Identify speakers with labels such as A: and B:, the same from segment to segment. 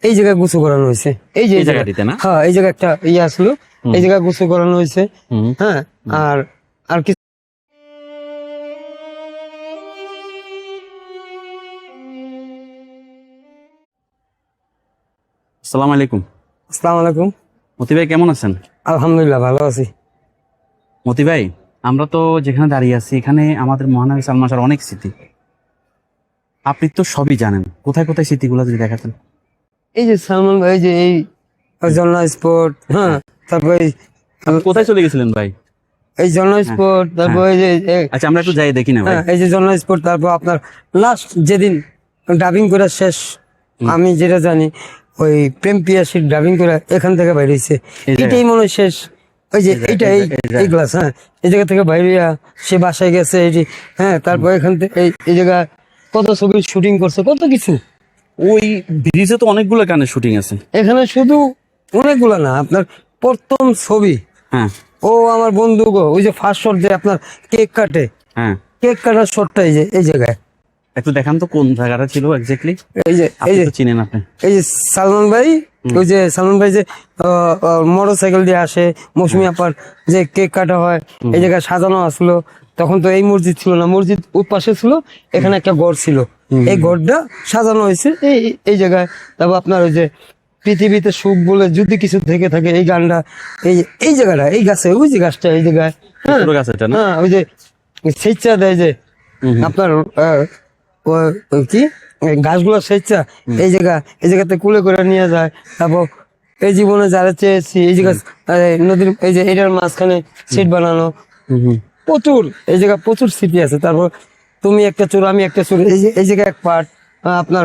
A: এই জায়গায় গোসল করানো হয়েছে, এই যে
B: এই জায়গাটিতে না?
A: হ্যাঁ, এই জায়গায় একটা ইয়ে আসলো, এই জায়গায় গোসল করানো হয়েছে। হ্যাঁ, আর আর কিছু।
B: আসসালামু আলাইকুম।
A: আসসালামু আলাইকুম।
B: মতি ভাই কেমন আছেন?
A: আলহামদুলিল্লাহ ভালো আছি।
B: মতি ভাই, আমরা তো যেখানে দাঁড়িয়ে আছি এখানে আমাদের মহানবী সালমান শাহর অনেক স্মৃতি। আপনি তো সবই জানেন, কোথায় কোথায় স্মৃতিগুলো যদি দেখাতেন।
A: এই যে সালমান ভাই, যে এই ঝর্ণা স্পট, হ্যাঁ, তারপর
B: আপনি কোথায় চলে গেছিলেন ভাই?
A: এই ঝর্ণা স্পট, তারপর এই যে
B: আচ্ছা, আমরা একটু যাই দেখি না ভাই।
A: হ্যাঁ, এই যে ঝর্ণা স্পট, তারপর আপনার লাস্ট যেদিন ডাবিং করে শেষ, আমি যেটা জানি ওই প্রেম পিয়াসির ডাবিং করে এখান থেকে বাইরে হয়েছে, এটাই মনে হয় শেষ। ওই যে এইটা এই গ্লাস, হ্যাঁ, এই জায়গা থেকে বাইরে সে বাসায় গেছে এটি, হ্যাঁ, তারপর এখান থেকে এই জায়গা কত ছবি শুটিং করছে, কত কিছু।
B: ওই ব্রিজে তো অনেকগুলো গানের শুটিং আছে।
A: এখানে শুধু অনেকগুলো না, আপনার প্রথম ছবি,
B: হ্যাঁ
A: ও আমার বন্ধু গো, ওই যে ফার্স্ট শট যে আপনার কেক কাটে,
B: হ্যাঁ,
A: কেক কাটার শটটা এই যে এই জায়গায়।
B: একটু দেখান তো কোন জায়গাটা ছিল এক্স্যাক্টলি।
A: এই যে
B: আপনি তো চিনেন আপনি।
A: এই যে সালমান ভাই, ওই যে সালমান ভাই যে মোটর সাইকেল দিয়ে আসে, মৌসুমী আপার যে কেক কাটা হয়, এই জায়গায় সাজানো আসলো। তখন তো এই মসজিদ ছিল না, মসজিদ ওই পাশে ছিল, এখানে একটা ঘর ছিল, এই ঘরটা সাজানো হয়েছে এই এই জায়গায়। তারপর আপনার ওই যে পৃথিবীতে সুখ বলে যদি কিছু থেকে থাকে, এই গানটা এই জায়গাটা, এই গাছে, ওই যে গাছটা এই জায়গায়, হ্যাঁ,
B: পুরো গাছ এটা না?
A: হ্যাঁ, ওই যে স্বেচ্ছা দেয় যে আপনার ওই কি গাছগুলো স্বেচ্ছা, এই জায়গাতে কুলে করে নিয়ে যায়। তারপর এই জীবনে যারা চেয়েছি, এই জায়গা নদীর এই যে এটার মাঝখানে সিট বানানো, প্রচুর এই জায়গা প্রচুর স্মৃতি আছে। তারপর তুমি একটা চোর আমি একটা চোর, এই জায়গায় এক পার্ট আপনার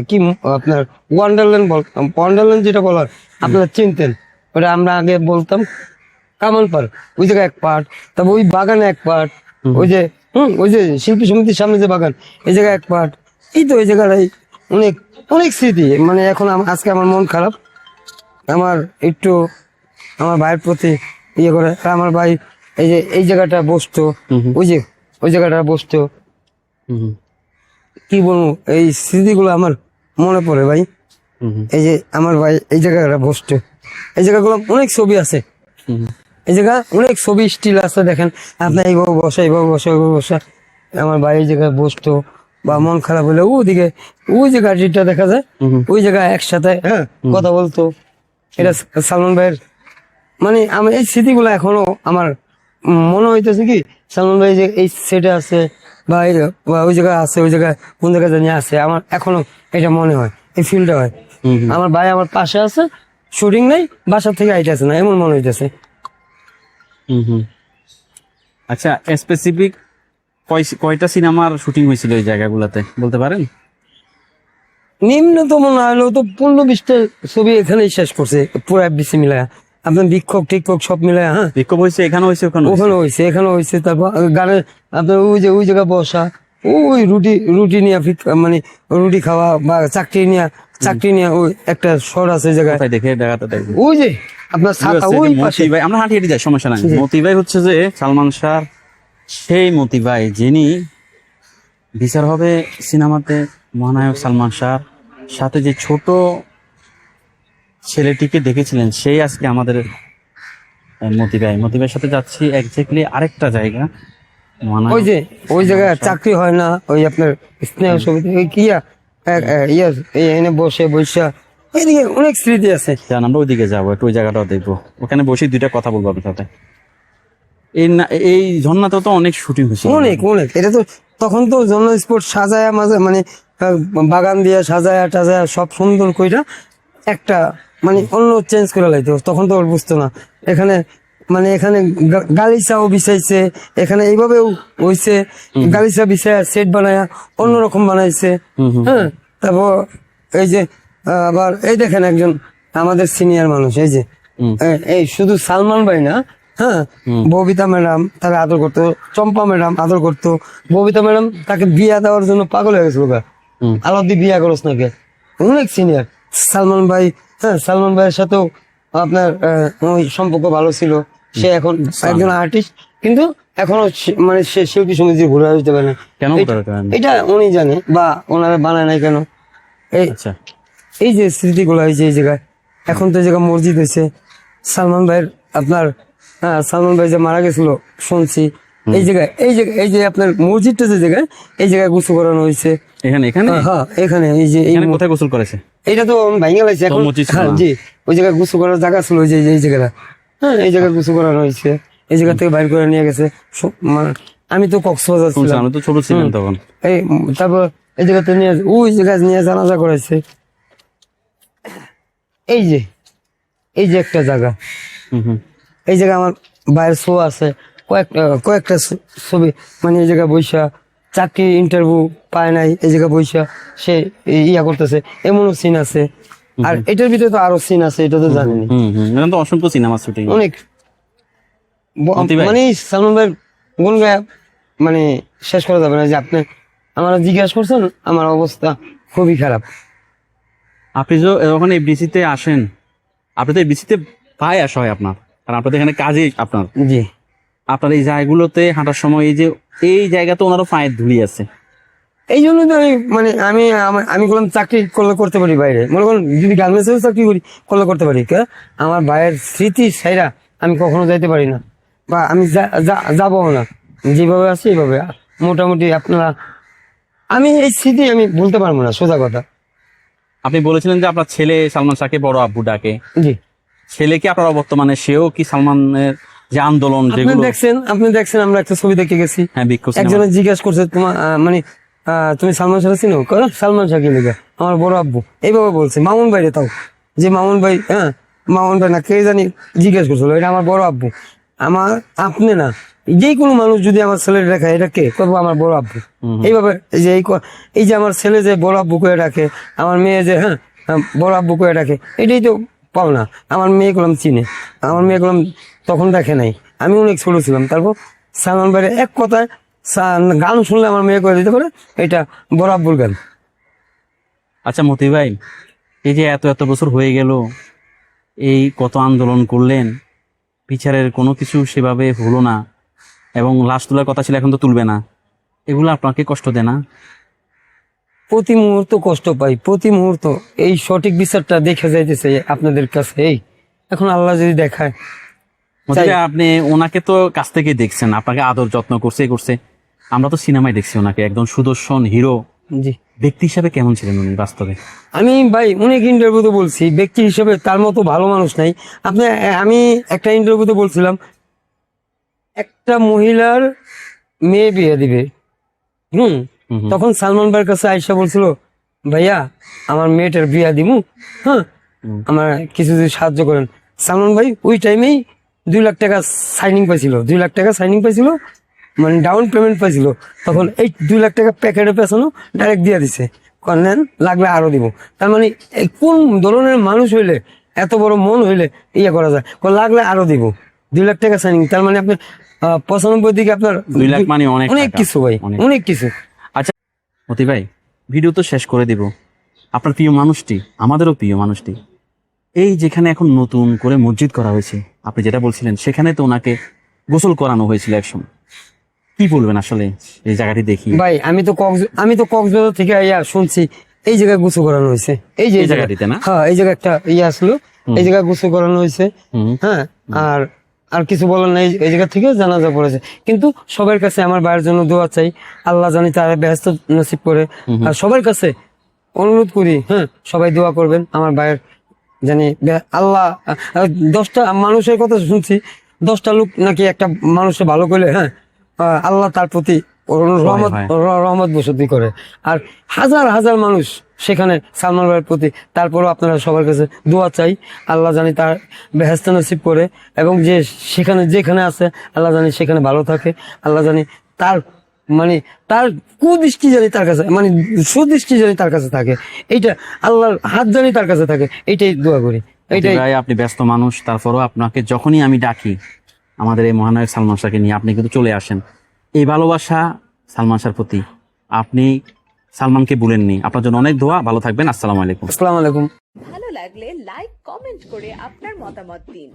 A: কি আপনার ওয়ান্ডারল্যান্ড যেটা বলার আপনারা চিনতেন, ওটা আমরা আগে বলতাম কামাল পার্ক, ওই জায়গায় এক পার্ট। তারপর ওই বাগানে এক পার্ট, ওই যে ওই যে শিল্পী সমিতির সামনে যে বাগান, এই জায়গায় এক পার্ট। এই তো এই জায়গায় অনেক অনেক স্মৃতি। মানে এখন আজকে আমার মন খারাপ, আমার একটু আমার ভাইয়ের প্রতি ইয়ে করে। আমার ভাই এই যে এই জায়গাটা বসতো, ওই জায়গাটা বসতো, কি বলবো, এই স্মৃতিগুলো আমার মনে পড়ে ভাই। এই যে আমার ভাই এই জায়গাটা বসতো, এই জায়গাগুলো অনেক ছবি আছে, এই জায়গা অনেক ছবি স্টিল আছে। দেখেন আপনার এইভাবে বসা, এইভাবে বসা, এইভাবে বসা, আমার ভাই এই জায়গায় বসতো। বা মন খারাপ হলে ওদিকে ওই যে গাড়িটা দেখা যায়, ওই জায়গায় একসাথে, হ্যাঁ, কথা বলতো। এটা সালমান ভাইয়ের, মানে আমি এই স্মৃতিগুলো এখনো আমার মনে হইতেছে কি, সালমান ভাই যে এই সেটে আছে বা ওই জায়গায় আছে, ওই জায়গায় কোন জায়গায় জানি আছে, আমার এখনো এটা মনে হয়, এই ফিলটা হয়। আমার ভাই আমার পাশে আছে, শুটিং নাই, বাসা থেকে আইতেছে না, এমন মনে হইতেছে।
B: আচ্ছা, স্পেসিফিক কয়টা সিনেমার শুটিং হয়েছিল এই জায়গাগুলোতে বলতে পারেন?
A: নিম্নতম না হলেও তো 15-20টা ছবি এখানেই শেষ করছে, পুরো এফডিসি মিলায়, আপনার বিক্ষোভ টিক্ষোভ সব মিলায়। হ্যাঁ,
B: বিক্ষোভ হয়েছে, এখানে হয়েছে,
A: ওখানে হয়েছে, এখানে হয়েছে। তারপর গানের আপনার ওই জায়গায় বসা, ওই রুটি নিয়ে মানে রুটি খাওয়া বা চাকরি নিয়ে ওই একটা শহর আছে জায়গায়,
B: দেখে দেখাতে দেখবো।
A: ওই যে আপনার ছাতা ওই পাশে।
B: ভাই আমরা হাঁটি হাঁটি যাই, সমস্যা নাই। মতি ভাই হচ্ছে যে সালমান শাহ সেই মতি ভাই যিনি বিচার হবে সিনেমাতে মহানায়ক সালমান শাহ সাথে যে ছোট ছেলেটিকে দেখেছিলেন, সেই আজকে আমাদের মতি ভাইয়ের সাথে যাচ্ছি এক্স্যাক্টলি আরেকটা জায়গা।
A: ওই যে ওই জায়গায় চাকরি হয় না, ওই আপনার স্নেহ সমিতি, ওই এনে বসে এইদিকে অনেক স্মৃতি আছে।
B: আমরা ওইদিকে যাবো, একটু ওই জায়গাটাও দেখবো, ওখানে বসে দুইটা কথা বলবো আপনার সাথে। এই ঝর্ণাতেও তো অনেক শুটিং হয়েছে,
A: অনেক। এটা তো তখন তো ঝর্ণা স্পট সাজায়া মাঝে, মানে বাগান দিয়ে সাজায়া টাজায়া সব সুন্দর কইরা একটা মানে অন্য চেঞ্জ করে লাইতো, তখন তো ওর বুঝতো না। এখানে মানে এখানে গালিচাও বিছাইছে, এখানে এইভাবেও হইছে, গালিচা বিছায়া সেট বানায়া অন্যরকম বানাইছে। হ্যাঁ, তারপর এই যে আবার এই দেখেন একজন আমাদের সিনিয়র মানুষ, এই যে এই শুধু সালমান ভাই না, হ্যাঁ, ববিতা ম্যাডাম তাকে আদর করতো, চম্পা ম্যাডাম আদর করতো। ববিতা ম্যাডাম তাকে বিয়া দেওয়ার জন্য পাগল হয়ে গেছিল, আলাদি বিয়া করস নাকি, অনেক সিনিয়র। সালমান ভাই, হ্যাঁ, সালমান ভাইয়ের সাথেও আপনার ওই সম্পর্ক ভালো ছিল। সে এখন একজন আর্টিস্ট, কিন্তু এখনো মানে সে শিল্পী সমিতি ঘুরে আসতে পারে না।
B: কেন
A: এটা উনি জানে, বা ওনারা বানায় নাই কেন। এই
B: আচ্ছা,
A: এই যে স্মৃতিগুলো এই যে এই জায়গায়, এখন তো এই জায়গায় মসজিদ হয়েছে। সালমান ভাইয়ের আপনার সালমান ভাই যে মারা গেছিল শুনছি, এই জায়গায় এই যে আপনার মসজিদটা যে জায়গায়, এই জায়গায় গোসল করানো হয়েছে।
B: এখানে এখানে
A: হ্যাঁ এখানে এই যে
B: এখানে কোথায় গোসল করেছে?
A: এইটা তো ভাঙা লাগছে এখন।
B: মসজিদ ছিল
A: হ্যাঁ
B: না।
A: জি, ওই জায়গায় গোসল করার জায়গা ছিল, ওই যে এই জায়গাটা। হ্যাঁ এই জায়গায় গোসল করানো হয়েছে, এই জায়গা থেকে বাইর করে নিয়ে গেছে। আমি তো কক্সবাজার
B: শুনছি,
A: ছিলাম,
B: আমি তো ছোট ছিলাম তখন।
A: এই তারপর এই জায়গাতে নিয়ে ওই জায়গায় নিয়ে জানাজা করেছে। এই যে একটা জায়গা,
B: হুম হুম।
A: এই জায়গায় আমার ভাইয়ের শো আছে, কয়েকটা ছবি, মানে এই জায়গায় বৈশা চাকরি ইন্টারভিউ পায় নাই, এই জায়গায় বৈশা সে ইয়া করতেছে, এমনও সিন আছে। আর এটার ভিতরে তো আরো সিন আছে, এটা তো জানেনি।
B: হুম হুম, এখানে তো অসংখ্য সিনেমা শুটিং।
A: অনেক
B: মতি ভাই।
A: মানে সালমান ভাইয়ের গুণ গায়ে মানে শেষ করা যাবে না। যে আপনি আমার জিজ্ঞাসা করছেন, আমার অবস্থা খুবই খারাপ।
B: আপনি যখন এই বিসিতে আসেন, আপনি তো এই বিসিতে পায়ে আসা হয় আপনার, কারণ আপনাদের এখানে কাজে আপনার
A: জি,
B: আপনার এই জায়গাগুলোতে হাঁটার সময় এই জায়গাতে ওনারও পায়ের ধুলি আছে।
A: এই জন্য তো আমি বললাম চাকরি করলে করতে পারি বাইরে, মনে করুন যদি গার্মেন্টসেও চাকরি করলে করতে পারি। আমার ভাইয়ের স্মৃতি সাইরা আমি কখনো যাইতে পারি না, বা আমি যাবো না। যেভাবে আছি এইভাবে মোটামুটি আপনারা, আমি এই স্মৃতি আমি ভুলতে পারবো না, সোজা কথা।
B: আপনি বলেছিলেন যে আপনার ছেলে সালমান শাহকে বড় আব্বু ডাকে।
A: জি,
B: ছেলে কি আপনার বর্তমানে সেও কি সালমানের যে আন্দোলন
A: আপনি
B: যেগুলো?
A: দেখছেন আমরা একটা ছবি দেখে গেছি।
B: হ্যাঁ, বিক্ষোভ সিনেমা।
A: একজনে জিজ্ঞাসা করছে তোমার মানে তুমি সালমান শাহ চিনো? সালমান শাহ কি লেগে আমার বড় আব্বু, এইভাবে বলছে। মামুন ভাই রে, তাও যে মামুন ভাই, মামুন ভাই না কে জানি জিজ্ঞাসা করছিল, এটা আমার বড় আব্বু। আমার আপনি না, যে কোনো মানুষ যদি আমার ছেলে রাখে, এটা কে করবো? আমার বড় আব্বু। এইভাবে এই যে এই যে আমার ছেলে যে বড় আব্বু করে রাখে, আমার মেয়ে যে বড় আব্বু করে রাখে, এটাই তো পাও না। আমার মেয়ে গুলাম চিনে, আমার মেয়ে গুলাম তখন দেখে নাই, আমি অনেক ছোট ছিলাম। তারপর সালমান ভাইয়ের এক কথায় গান শুনলে আমার মেয়ে করে দিতে পারে, এটা বড় আব্বুর গান।
B: আচ্ছা মতি ভাই, এই যে এত এত বছর হয়ে গেল, এই কত আন্দোলন করলেন, বিচারের কোনো কিছু সেভাবে হলো না, এবং লাশ তোলার কথা ছিল এখন তো তুলবে না, এগুলো আপনাকে কষ্ট দেয় না?
A: প্রতি মুহূর্ত কষ্ট পাই, প্রতি মুহূর্ত। এই সঠিক বিচারটা দেখে যাইতেছে আপনাদের কাছে। এই এখন আল্লাহ যদি দেখায়,
B: মতি ভাই, আপনি ওনাকে তো কাছ থেকে দেখছেন, আপনাকে আদর যত্ন করছে। আমরা তো সিনেমায় দেখছি ওনাকে একদম সুদর্শন হিরো।
A: জি,
B: ব্যক্তি হিসাবে কেমন ছিলেন উনি বাস্তবে?
A: আমি ভাই অনেক ইন্টারভিউতে বলছি, ব্যক্তি হিসেবে তার মতো ভালো মানুষ নাই। আমি একটা ইন্টারভিউতে বলছিলাম, একটা মহিলার মেয়ে বিয়ে দিবে,
B: হুম হুম।
A: তখন সালমান ভাইয়ের কাছে আয়েশা বলছিল, ভাইয়া আমার মেয়েটার বিয়া দিমু, আমার কিছু যদি সাহায্য করেন। সালমান ভাই ওই টাইমেই 2 লাখ টাকা সাইনিং পাইছিল, 2 লাখ টাকা সাইনিং পাইছিল, মানে ডাউন পেমেন্ট পাইছিল। তখন এই 2 লাখ টাকা প্যাকেটে পেছানো ডাইরেক্ট দিয়ে দিছে, নেন লাগলে আরো দিব। তার মানে কোন ধরনের মানুষ হইলে, এত বড় মন হইলে ইয়ে করা যায়, লাগলে আরো দিব। 2 লাখ টাকা সাইনিং, তার মানে আপনি 95 দিকে আপনার
B: 2 লাখ মানে অনেক
A: অনেক
B: টাকা,
A: কিছু ভাই,
B: অনেক।
A: অনেক কিছু।
B: আচ্ছা মতি ভাই, ভিডিও তো শেষ করে দিব। আপনার প্রিয় মানুষটি, আমাদেরও প্রিয় মানুষটি, এই যেখানে এখন নতুন করে মসজিদ করা হয়েছে, আপনি যেটা বলছিলেন, সেখানে তো ওনাকে গোসল করানো হয়েছিল একসময়, কি বলবেন আসলে এই জায়গাটি দেখি?
A: ভাই আমি তো কক্সবাজার থেকে শুনছি এই জায়গায় গোসল করানো হয়েছে। এই যে
B: এই জায়গাটিতে না?
A: হ্যাঁ, এই জায়গায় একটা আসলো, এই জায়গায় গোসল করানো হয়েছে।
B: হুম।
A: হ্যাঁ, আর আর কিছু বলার নাই, এই জায়গা থেকে জানাজা পড়েছে। কিন্তু সবার কাছে আমার ভাইয়ের জন্য দোয়া চাই, আল্লাহ জানি তার ব্যস্ত নসিব করে। আর সবার কাছে অনুরোধ করি, সবাই দোয়া করবেন আমার ভাইয়ের জানি আল্লাহ 10টা মানুষের কথা শুনছি, 10টা লোক নাকি একটা মানুষকে ভালো করলে আল্লাহ তার প্রতি রহমত
B: হয়।
A: রহমত বসতি করে। আর হাজার হাজার মানুষ সেখানে সালমান ভাইয়ের প্রতি। তারপরও আপনারা সবার কাছে দোয়া চাই, আল্লাহ জানি তার বেহেস্ত নসিব করে, এবং যে যেখানে আছে আল্লাহ জানি সেখানে ভালো থাকে। আল্লাহ জানি তার মানে তার কুদৃষ্টি জানি তার কাছে, মানে সুদৃষ্টি জানি তার কাছে থাকে, এইটা আল্লাহর হাত জানি তার কাছে থাকে, এইটাই দোয়া করি। এইটাই
B: ভাই, আপনি ব্যস্ত মানুষ, তারপরও আপনাকে যখনই আমি ডাকি আমাদের এই মহানায়ক সালমান শাহকে নিয়ে, আপনি কিন্তু চলে আসেন। এই ভালোবাসা সালমান শাহর প্রতি, আপনি সালমানকে ভুলেননি। আপনার জন্য অনেক দোয়া, ভালো থাকবেন। আসসালামু আলাইকুম।
A: আসসালামু আলাইকুম।
C: ভালো লাগলে লাইক কমেন্ট করে আপনার মতামত দিন।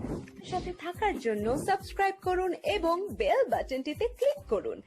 C: সাথে থাকার জন্য সাবস্ক্রাইব করুন এবং বেল বাটনটিতে ক্লিক করুন।